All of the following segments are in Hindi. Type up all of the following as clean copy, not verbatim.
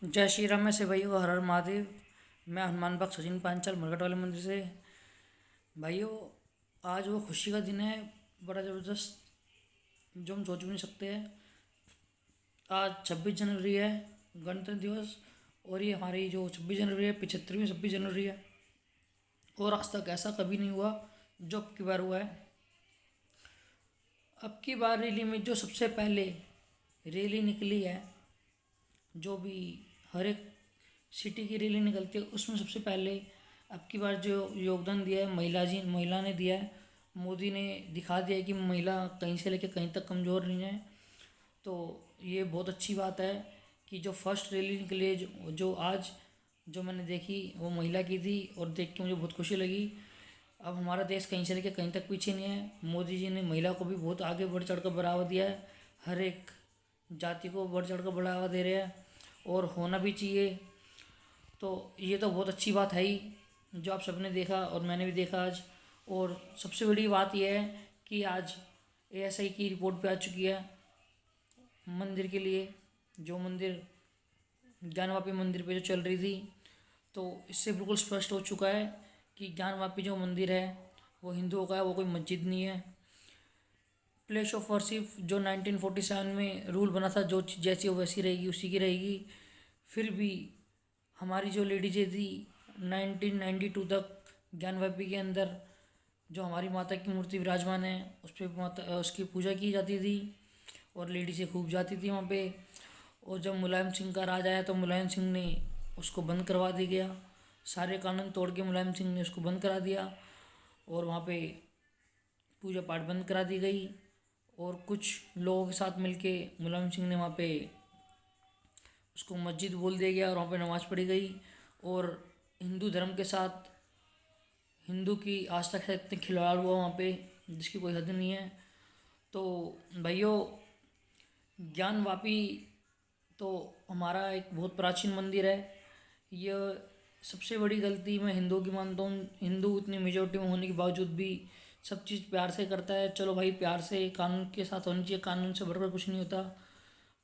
जय श्री राम। मैं से भाइयों हर हर महादेव। मैं हनुमान बाग सचिन पांचाल मरकट वाले मंदिर से। भाइयों, आज वो खुशी का दिन है, बड़ा ज़बरदस्त, जो हम सोच भी नहीं सकते हैं। आज 26 जनवरी है, गणतंत्र दिवस। और ये हमारी जो 26 जनवरी है, 75वीं 26 जनवरी है। और आज तक ऐसा कभी नहीं हुआ जो अब की बार हुआ है। अब की बार रैली में जो सबसे पहले रैली निकली है, जो भी हर एक सिटी की रैली निकलती है, उसमें सबसे पहले अब की बार जो योगदान दिया है महिला ने दिया है। मोदी ने दिखा दिया है कि महिला कहीं से लेकर कहीं तक कमज़ोर नहीं है। तो ये बहुत अच्छी बात है कि जो फर्स्ट रैली निकली है, जो आज जो मैंने देखी वो महिला की थी, और देख के मुझे बहुत खुशी लगी। अब हमारा देश कहीं से लेकर कहीं तक पीछे नहीं है। मोदी जी ने महिला को भी बहुत आगे बढ़ चढ़ कर बढ़ावा दिया है। हर एक जाति को बढ़ चढ़ कर बढ़ावा दे रहे हैं, और होना भी चाहिए। तो ये तो बहुत अच्छी बात है ही, जो आप सबने देखा और मैंने भी देखा आज। और सबसे बड़ी बात यह है कि आज एएसआई की रिपोर्ट भी आ चुकी है मंदिर के लिए, जो मंदिर ज्ञानवापी मंदिर पे जो चल रही थी। तो इससे बिल्कुल स्पष्ट हो चुका है कि ज्ञानवापी जो मंदिर है वो हिंदुओं का है, वो कोई मस्जिद नहीं है। प्लेस ऑफ वर्शिप जो 1947 में रूल बना था, जो चीज़ जैसी हो वैसी रहेगी, उसी की रहेगी। फिर भी हमारी जो लेडीजें थी 1992 तक ज्ञानवापी के अंदर जो हमारी माता की मूर्ति विराजमान है, उस पर माता उसकी पूजा की जाती थी, और लेडीज़ें खूब जाती थी वहाँ पे। और जब मुलायम सिंह का राज आया तो मुलायम सिंह ने उसको बंद करवा दिया गया। सारे कानून तोड़ के मुलायम सिंह ने उसको बंद करा दिया, और वहाँ पे पूजा पाठ बंद करा दी गई। और कुछ लोगों के साथ मिलके मुलायम सिंह ने वहाँ पे उसको मस्जिद बोल दिया गया, और वहाँ पे नमाज़ पढ़ी गई। और हिंदू धर्म के साथ हिंदू की आस्था के साथ इतने खिलवाड़ हुआ वहाँ पे, जिसकी कोई हद नहीं है। तो भाइयों, ज्ञानवापी तो हमारा एक बहुत प्राचीन मंदिर है। यह सबसे बड़ी गलती मैं हिंदुओं की मानता हूँ। हिंदू इतनी मेजोरिटी में होने के बावजूद भी सब चीज़ प्यार से करता है। चलो भाई, प्यार से कानून के साथ होनी चाहिए, कानून से बढ़कर कुछ नहीं होता।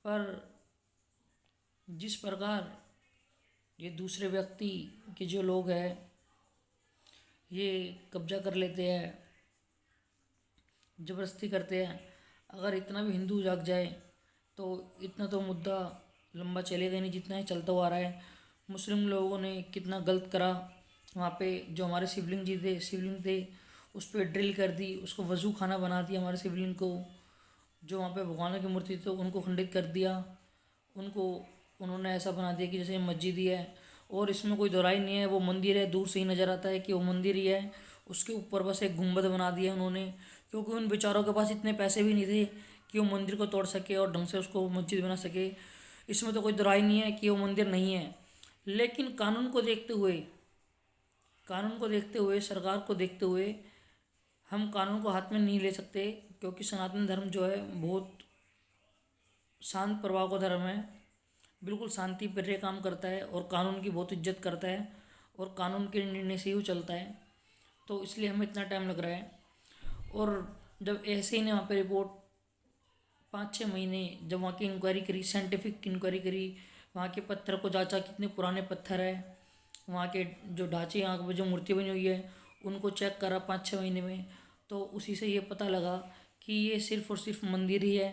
पर जिस प्रकार ये दूसरे व्यक्ति के जो लोग हैं, ये कब्जा कर लेते हैं, ज़बरदस्ती करते हैं। अगर इतना भी हिंदू जाग जाए तो इतना तो मुद्दा लंबा चलेगा नहीं जितना ही चलता हुआ आ रहा है। मुस्लिम लोगों ने कितना गलत करा वहाँ पे। जो हमारे शिवलिंग थे उस पर ड्रिल कर दी, उसको वज़ू खाना बना दिया हमारे शिवलिंग को। जो वहाँ पे भगवानों की मूर्ति थी उनको खंडित कर दिया। उनको उन्होंने ऐसा बना दिया कि जैसे मस्जिद ही है। और इसमें कोई दोहराई नहीं है, वो मंदिर है, दूर से ही नज़र आता है कि वो मंदिर ही है। उसके ऊपर बस एक गुंबद बना दिया उन्होंने, क्योंकि उन बेचारों के पास इतने पैसे भी नहीं थे कि वो मंदिर को तोड़ सके और ढंग से उसको मस्जिद बना सके। इसमें तो कोई दोहराई नहीं है कि वो मंदिर नहीं है। लेकिन कानून को देखते हुए, सरकार को देखते हुए, हम कानून को हाथ में नहीं ले सकते, क्योंकि सनातन धर्म जो है बहुत शांत प्रभाव का धर्म है। बिल्कुल शांति प्रिय काम करता है, और कानून की बहुत इज्जत करता है, और कानून के निर्णय से ही वो चलता है। तो इसलिए हमें इतना टाइम लग रहा है। और जब ऐसे ही ने वहाँ पे रिपोर्ट 5-6 महीने जब वहाँ की इंक्वायरी करी, साइंटिफिक इंक्वायरी करी, वहाँ के पत्थर को जांचा कितने पुराने पत्थर है, वहाँ के जो ढांचे, यहाँ पर जो मूर्ति बनी हुई है उनको चेक करा 5-6 महीने में। तो उसी से ये पता लगा कि ये सिर्फ़ और सिर्फ मंदिर ही है।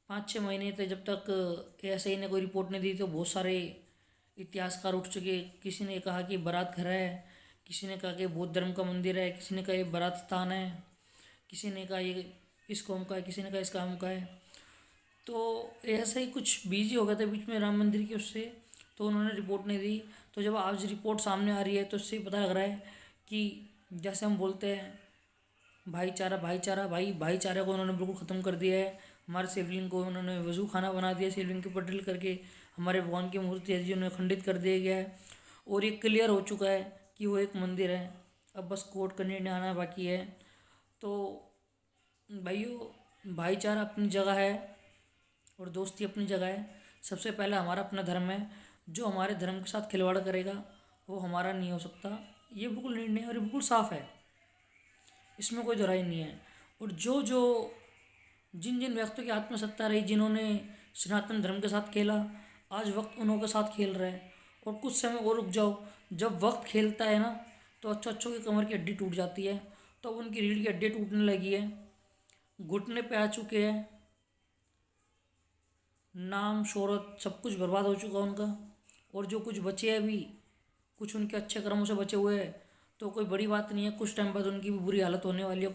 5-6 महीने तक जब तक एएसआई ने कोई रिपोर्ट नहीं दी तो बहुत सारे इतिहासकार उठ चुके। किसी ने कहा कि बारात घर है, किसी ने कहा कि बौद्ध धर्म का मंदिर है, किसी ने कहा ये बारात स्थान है, किसी ने कहा ये इस कौम का है, किसी ने कहा इस काम का है। तो ऐसा ही कुछ बिजी हो गया था बीच में राम मंदिर के उससे, तो उन्होंने रिपोर्ट नहीं दी। तो जब आज रिपोर्ट सामने आ रही है तो इससे पता लग रहा है कि जैसे हम बोलते हैं भाईचारा भाईचारा, भाई भाईचारे को उन्होंने बिल्कुल ख़त्म कर दिया है। हमारे शिवलिंग को उन्होंने वजू खाना बना दिया, शिवलिंग के ऊपर ड्रिल करके हमारे भगवान की मूर्ति है जिन्हें खंडित कर दिया गया है। और ये क्लियर हो चुका है कि वो एक मंदिर है। अब बस कोर्ट का निर्णय आना बाकी है। तो भाइयों, भाईचारा अपनी जगह है और दोस्ती अपनी जगह है। सबसे पहले हमारा अपना धर्म है। जो हमारे धर्म के साथ खिलवाड़ करेगा वो हमारा नहीं हो सकता। ये बिल्कुल निर्णय और ये बिल्कुल साफ है, इसमें कोई दोहराई नहीं है। और जो जो जिन जिन व्यक्तियों की आत्मसत्ता रही, जिन्होंने सनातन धर्म के साथ खेला, आज वक्त उन्हों के साथ खेल रहा है। और कुछ समय और रुक जाओ, जब वक्त खेलता है ना तो अच्छों की कमर की हड्डी टूट जाती है। तो अब उनकी रीढ़ की हड्डी टूटने लगी है, घुटने पे आ चुके हैं, नाम शोहरत सब कुछ बर्बाद हो चुका उनका। और जो कुछ बचे हैं अभी, कुछ उनके अच्छे कर्मों से बचे हुए हैं, तो कोई बड़ी बात नहीं है, कुछ टाइम बाद उनकी भी बुरी हालत होने वाली है।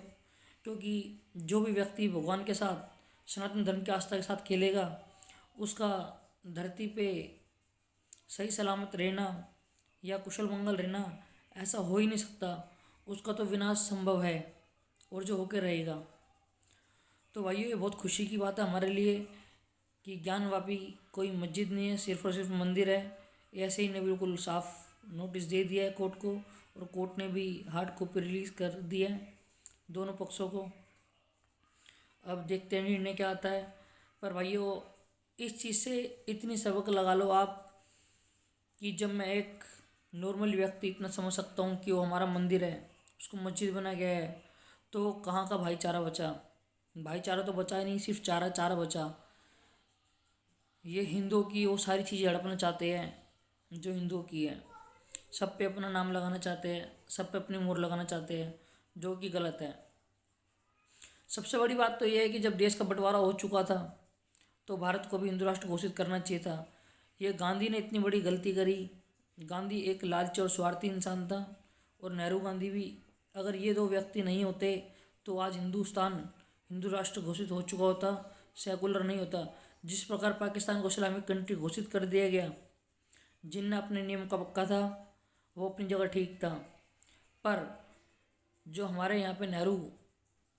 क्योंकि जो भी व्यक्ति भगवान के साथ, सनातन धर्म की आस्था के साथ खेलेगा, उसका धरती पे सही सलामत रहना या कुशल मंगल रहना ऐसा हो ही नहीं सकता। उसका तो विनाश संभव है, और जो होके रहेगा। तो भाइयों, ये बहुत खुशी की बात है हमारे लिए कि ज्ञानवापी कोई मस्जिद नहीं है, सिर्फ और सिर्फ मंदिर है। ऐसे ही ने बिल्कुल साफ नोटिस दे दिया है कोर्ट को, और कोर्ट ने भी हार्ड कॉपी रिलीज़ कर दिया है दोनों पक्षों को। अब देखते हैं निर्णय क्या आता है। पर भाइयों, इस चीज़ से इतनी सबक लगा लो आप कि जब मैं एक नॉर्मल व्यक्ति इतना समझ सकता हूँ कि वो हमारा मंदिर है, उसको मस्जिद बना गया है, तो कहाँ का भाईचारा बचा? भाईचारा तो बचा ही नहीं, सिर्फ चारा चारा बचा। ये हिंदुओं की वो सारी चीज़ें हड़पना चाहते हैं जो हिंदुओं की है। सब पे अपना नाम लगाना चाहते हैं, सब पे अपनी मोहर लगाना चाहते हैं, जो कि गलत है। सबसे बड़ी बात तो ये है कि जब देश का बंटवारा हो चुका था तो भारत को भी हिंदू राष्ट्र घोषित करना चाहिए था। ये गांधी ने इतनी बड़ी गलती करी। गांधी एक लालची और स्वार्थी इंसान था, और नेहरू गांधी भी। अगर ये दो व्यक्ति नहीं होते तो आज हिंदुस्तान हिंदू राष्ट्र घोषित हो चुका होता, सेकुलर नहीं होता। जिस प्रकार पाकिस्तान को इस्लामिक कंट्री घोषित कर दिया गया, जिनने अपने नियम का पक्का था वो अपनी जगह ठीक था। पर जो हमारे यहाँ पे नेहरू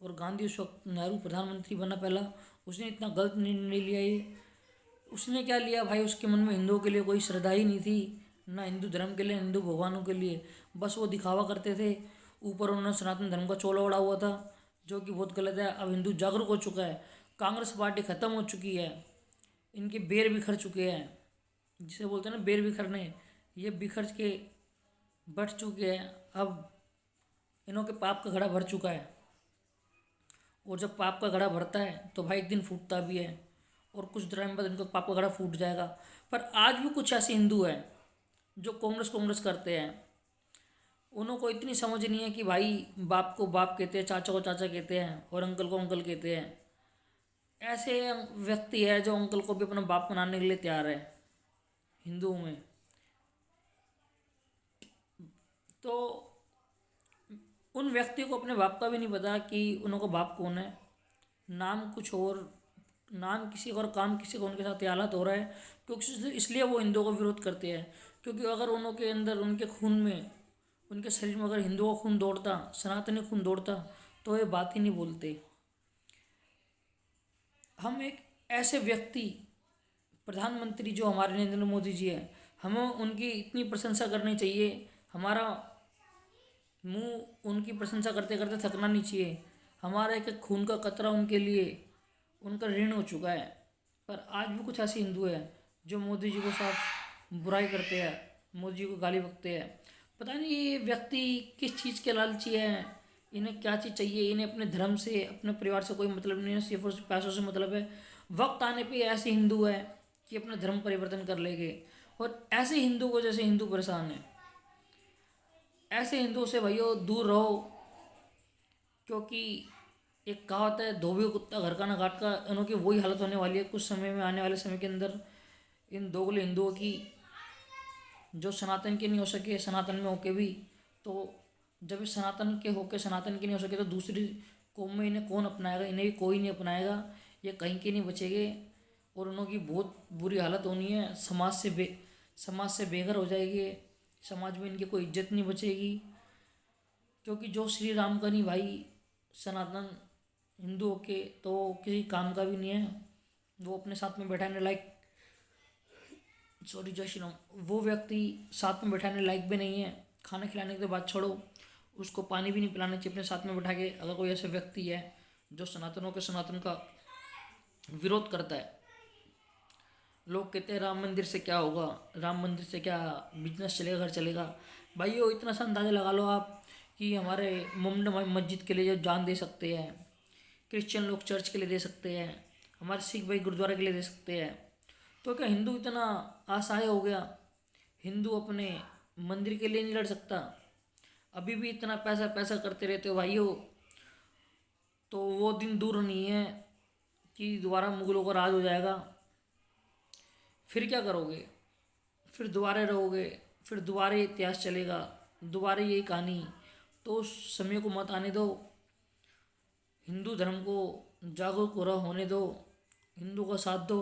और गांधी, उस वक्त नेहरू प्रधानमंत्री बना पहला, उसने इतना गलत निर्णय लिया। ये उसने क्या लिया भाई, उसके मन में हिंदुओं के लिए कोई श्रद्धा ही नहीं थी, ना हिंदू धर्म के लिए, हिंदू भगवानों के लिए। बस वो दिखावा करते थे। ऊपर उन्होंने सनातन धर्म का चोला ओढ़ा हुआ था, जो कि बहुत गलत है। अब हिंदू जागरूक हो चुका है, कांग्रेस पार्टी खत्म हो चुकी है, इनके बेर बिखर चुके हैं, जिसे बोलते हैं ना बेर बिखरने, ये बिखर के बढ़ चुके हैं। अब इन्हों के पाप का घड़ा भर चुका है, और जब पाप का घड़ा भरता है तो भाई एक दिन फूटता भी है, और कुछ टाइम बाद इनका पाप का घड़ा फूट जाएगा। पर आज भी कुछ ऐसे हिंदू हैं जो कांग्रेस कांग्रेस करते हैं। उन्हों को इतनी समझ नहीं है कि भाई बाप को बाप कहते हैं, चाचा को चाचा कहते हैं, और अंकल को अंकल कहते हैं। ऐसे व्यक्ति है जो अंकल को भी अपना बाप बनाने के लिए तैयार है हिंदुओं में। तो उन व्यक्ति को अपने बाप का भी नहीं पता कि उनको बाप कौन है। नाम कुछ और, नाम किसी और, काम किसी का, उनके साथ ये हालत हो रहा है। क्योंकि इसलिए वो हिंदुओं का विरोध करते हैं। क्योंकि अगर उनके अंदर, उनके खून में, उनके शरीर में अगर हिंदुओं का खून दौड़ता, सनातनी खून दौड़ता, तो ये बात ही नहीं बोलते। हम एक ऐसे व्यक्ति, प्रधानमंत्री जो हमारे नरेंद्र मोदी जी हैं, हमें उनकी इतनी प्रशंसा करनी चाहिए। हमारा मुंह उनकी प्रशंसा करते करते थकना नहीं चाहिए। हमारा एक एक खून का कतरा उनके लिए, उनका ऋण हो चुका है। पर आज भी कुछ ऐसे हिंदू हैं जो मोदी जी को साफ बुराई करते हैं, मोदी जी को गाली बकते हैं। पता नहीं ये व्यक्ति किस चीज़ के लालची है, इन्हें क्या चीज़ चाहिए। इन्हें अपने धर्म से, अपने परिवार से कोई मतलब नहीं है, सिर्फ और सिर्फ पैसों से मतलब है। वक्त आने पे ऐसे हिंदू है कि अपना धर्म परिवर्तन कर लेंगे, और ऐसे हिंदू को, जैसे हिंदू परेशान है, ऐसे हिंदुओं से भाइयों दूर रहो। क्योंकि एक कहावत है, धोबी कुत्ता घर का ना घाट का। इनकी वही हालत होने वाली है कुछ समय में, आने वाले समय के अंदर। इन दोगले हिंदुओं की, जो सनातन के नहीं हो सके सनातन में होके भी, तो जब इस सनातन के होके सनातन के नहीं हो सके तो दूसरी कौम में इन्हें कौन अपनाएगा? इन्हें भी कोई नहीं अपनाएगा, ये कहीं के नहीं बचेंगे। और उनकी बहुत बुरी हालत होनी है, समाज से बेघर हो जाएगी, समाज में इनकी कोई इज्जत नहीं बचेगी। क्योंकि जो श्री राम का नहीं भाई, सनातन हिंदुओं के, तो किसी काम का भी नहीं है। वो अपने साथ में बैठाने लायक, सॉरी, जय श्री राम, वो व्यक्ति साथ में बैठाने लायक भी नहीं है। खाना खिलाने के बाद छोड़ो, उसको पानी भी नहीं पिलाना चाहिए अपने साथ में बैठा के। अगर कोई ऐसा व्यक्ति है जो सनातनों के सनातन का विरोध करता है। लोग कहते हैं राम मंदिर से क्या होगा, राम मंदिर से क्या बिजनेस चलेगा, घर चलेगा। भाई वो इतना सा अंदाज़ा लगा लो आप कि हमारे मोमडन भाई मस्जिद के लिए जो जान दे सकते हैं, क्रिश्चियन लोग चर्च के लिए दे सकते हैं, हमारे सिख भाई गुरुद्वारा के लिए दे सकते हैं, तो क्या हिंदू इतना असहाय हो गया? हिंदू अपने मंदिर के लिए नहीं लड़ सकता? अभी भी इतना पैसा पैसा करते रहते हो भाइयों। तो वो दिन दूर नहीं है कि दोबारा मुगलों का राज हो जाएगा। फिर क्या करोगे? फिर दोबारा रहोगे? फिर दोबारा ये इतिहास चलेगा? दोबारा यही कहानी? तो उस समय को मत आने दो। हिंदू धर्म को जागरूक हो रहा होने दो। हिंदू का साथ दो।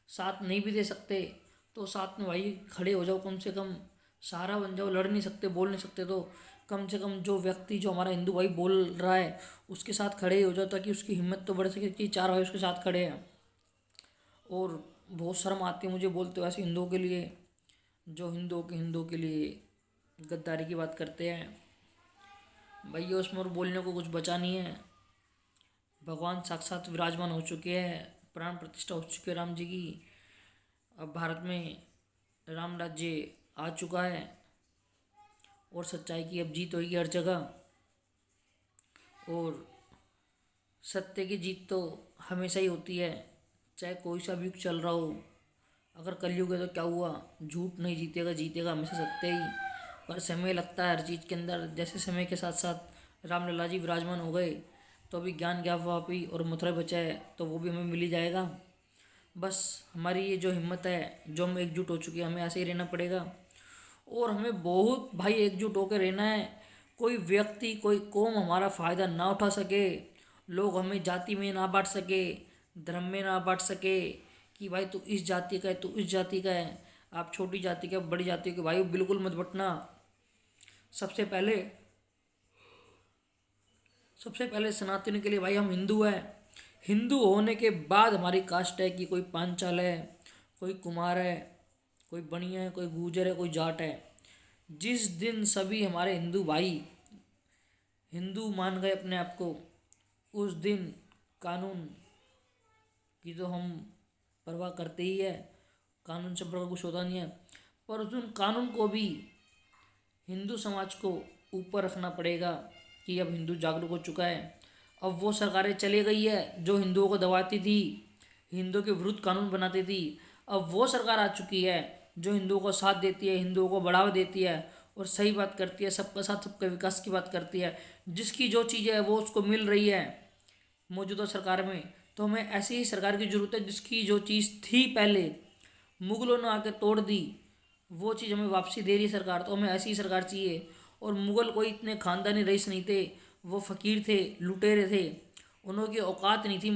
साथ नहीं भी दे सकते तो साथ में भाई खड़े हो जाओ, कम से कम सहारा बन जाओ। लड़ नहीं सकते, बोल नहीं सकते तो कम से कम जो व्यक्ति, जो हमारा हिंदू भाई बोल रहा है, उसके साथ खड़े हो जाओ, ताकि उसकी हिम्मत तो बढ़ सके कि चार भाई उसके साथ खड़े हैं। और बहुत शर्म आती है मुझे बोलते हो ऐसे हिंदुओं के लिए, जो हिंदुओं के लिए गद्दारी की बात करते हैं। भैया उसमें और बोलने को कुछ बचा नहीं है। भगवान साक्षात विराजमान हो चुके हैं, प्राण प्रतिष्ठा हो चुकी है राम जी की। अब भारत में राम राज्य आ चुका है और सच्चाई की अब जीत होगी हर जगह। और सत्य की जीत तो हमेशा ही होती है, चाहे कोई सा भी युग चल रहा हो। अगर कलयुग है तो क्या हुआ, झूठ नहीं जीतेगा, जीतेगा हमेशा सत्य ही। पर समय लगता है हर चीज़ के अंदर। जैसे समय के साथ साथ रामलला जी विराजमान हो गए, तो अभी ज्ञान ज्ञावापी और मथुरा बचा है, तो वो भी हमें मिल ही जाएगा। बस हमारी ये जो हिम्मत है, जो हम एकजुट हो चुके हैं, हमें ऐसे ही रहना पड़ेगा। और हमें बहुत भाई एकजुट होकर रहना है। कोई व्यक्ति, कोई कौम हमारा फ़ायदा ना उठा सके, लोग हमें जाति में ना बांट सके, धर्म में ना बांट सके कि भाई तू इस जाति का है, तू इस जाति का है, आप छोटी जाति के, बड़ी जाति के। भाई बिल्कुल मत बटना। सबसे पहले सबसे पहले सनातन के लिए भाई हम हिंदू हैं। हिंदू होने के बाद हमारी कास्ट है कि कोई पांचाल है, कोई कुमार है, कोई बनिया है, कोई गुर्जर है, कोई जाट है। जिस दिन सभी हमारे हिंदू भाई हिंदू मान गए अपने आप को, उस दिन कानून की तो हम परवाह करते ही है। कानून से बड़ा कुछ होता नहीं है। पर उस दिन कानून को भी हिंदू समाज को ऊपर रखना पड़ेगा कि अब हिंदू जागरूक हो चुका है। अब वो सरकारें चली गई है जो हिंदुओं को दबाती थी, हिंदुओं के विरुद्ध कानून बनाती थी। अब वो सरकार आ चुकी है जो हिंदुओं को साथ देती है, हिंदुओं को बढ़ावा देती है और सही बात करती है, सबका साथ सबका विकास की बात करती है। जिसकी जो चीज़ है वो उसको मिल रही है मौजूदा सरकार में। तो हमें ऐसी ही सरकार की ज़रूरत है जिसकी जो चीज़ थी पहले, मुगलों ने आके तोड़ दी, वो चीज़ हमें वापसी दे रही है सरकार। तो हमें ऐसी ही सरकार चाहिए। और मुग़ल कोई इतने ख़ानदानी रईस नहीं थे, वो फ़कीर थे, लुटेरे थे। उन्होंने औकात नहीं थी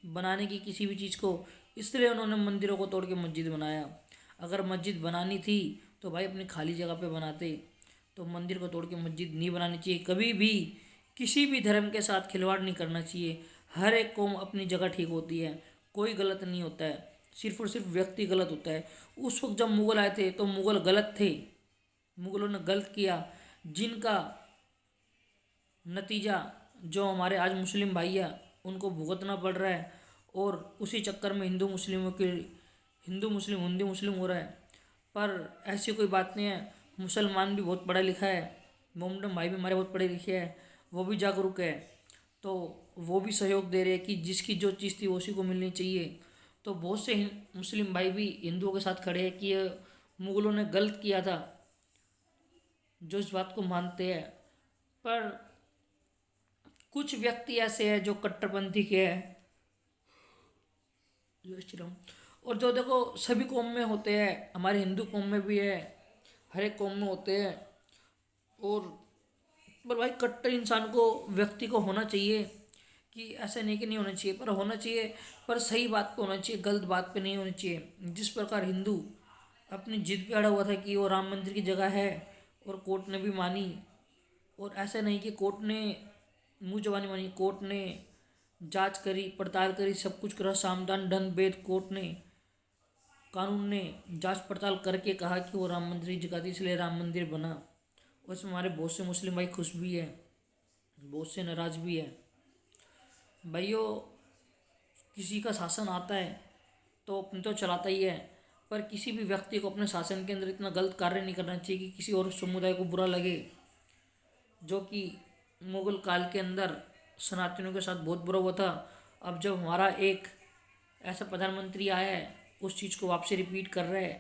बनाने की किसी भी चीज़ को, इसलिए उन्होंने मंदिरों को तोड़ के मस्जिद बनाया। अगर मस्जिद बनानी थी तो भाई अपनी खाली जगह पे बनाते। तो मंदिर को तोड़ के मस्जिद नहीं बनानी चाहिए कभी भी। किसी भी धर्म के साथ खिलवाड़ नहीं करना चाहिए। हर एक कौम अपनी जगह ठीक होती है, कोई गलत नहीं होता है, सिर्फ और सिर्फ व्यक्ति गलत होता है। उस वक्त जब मुग़ल आए थे तो मुग़ल गलत थे, मुग़लों ने गलत किया, जिनका नतीजा जो हमारे आज मुस्लिम भाई हैं उनको भुगतना पड़ रहा है। और उसी चक्कर में हिंदू मुस्लिम हो रहा है। पर ऐसी कोई बात नहीं है। मुसलमान भी बहुत पढ़ा लिखा है, मोमडन भाई भी हमारे बहुत पढ़े लिखे हैं, वो भी जागरूक है। तो वो भी सहयोग दे रहे हैं कि जिसकी जो चीज़ थी उसी को मिलनी चाहिए। तो बहुत से मुस्लिम भाई भी हिंदुओं के साथ खड़े हैं कि ये मुग़लों ने गलत किया था, जो इस बात को मानते हैं। पर कुछ व्यक्ति ऐसे हैं जो कट्टरपंथी के हैं, जय श्री राम। और जो देखो सभी कौम में होते हैं, हमारे हिंदू कौम में भी है, हर एक कौम में होते हैं। और पर भाई कट्टर इंसान को, व्यक्ति को होना चाहिए कि ऐसा नहीं कि नहीं होना चाहिए, पर होना चाहिए, पर सही बात पे होना चाहिए, गलत बात पे नहीं होनी चाहिए। जिस प्रकार हिंदू अपनी जिद पे अड़ा हुआ था कि वो राम मंदिर की जगह है और कोर्ट ने भी मानी। और ऐसा नहीं कि कोर्ट ने मुँह जबानी मानी, कोर्ट ने जांच करी, पड़ताल करी, सब कुछ करा, सामधान दंड भेद कोर्ट ने, कानून ने जांच पड़ताल करके कहा कि वो राम मंदिर की जगह थी, इसलिए राम मंदिर बना। उसमें हमारे बहुत से मुस्लिम भाई खुश भी हैं, बहुत से नाराज़ भी हैं। भाइयों, किसी का शासन आता है तो अपने तो चलाता ही है, पर किसी भी व्यक्ति को अपने शासन के अंदर इतना गलत कार्य नहीं करना चाहिए कि किसी और समुदाय को बुरा लगे। जो कि मुग़ल काल के अंदर सनातनियों के साथ बहुत बुरा हुआ था। अब जब हमारा एक ऐसा प्रधानमंत्री आया है उस चीज़ को वापसी रिपीट कर रहा है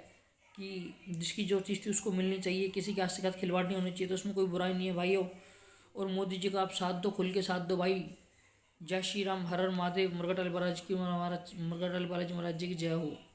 कि जिसकी जो चीज़ थी उसको मिलनी चाहिए, किसी के साथ खिलवाड़ नहीं होनी चाहिए, तो उसमें कोई बुराई नहीं है भाइयों। और मोदी जी का आप साथ दो, खुल के साथ दो भाई। जय श्री राम, हर हर महादेव, मुरगटाल बालाजी की महाराज, मुरगटाल बालाजी महाराज जी की जय हो।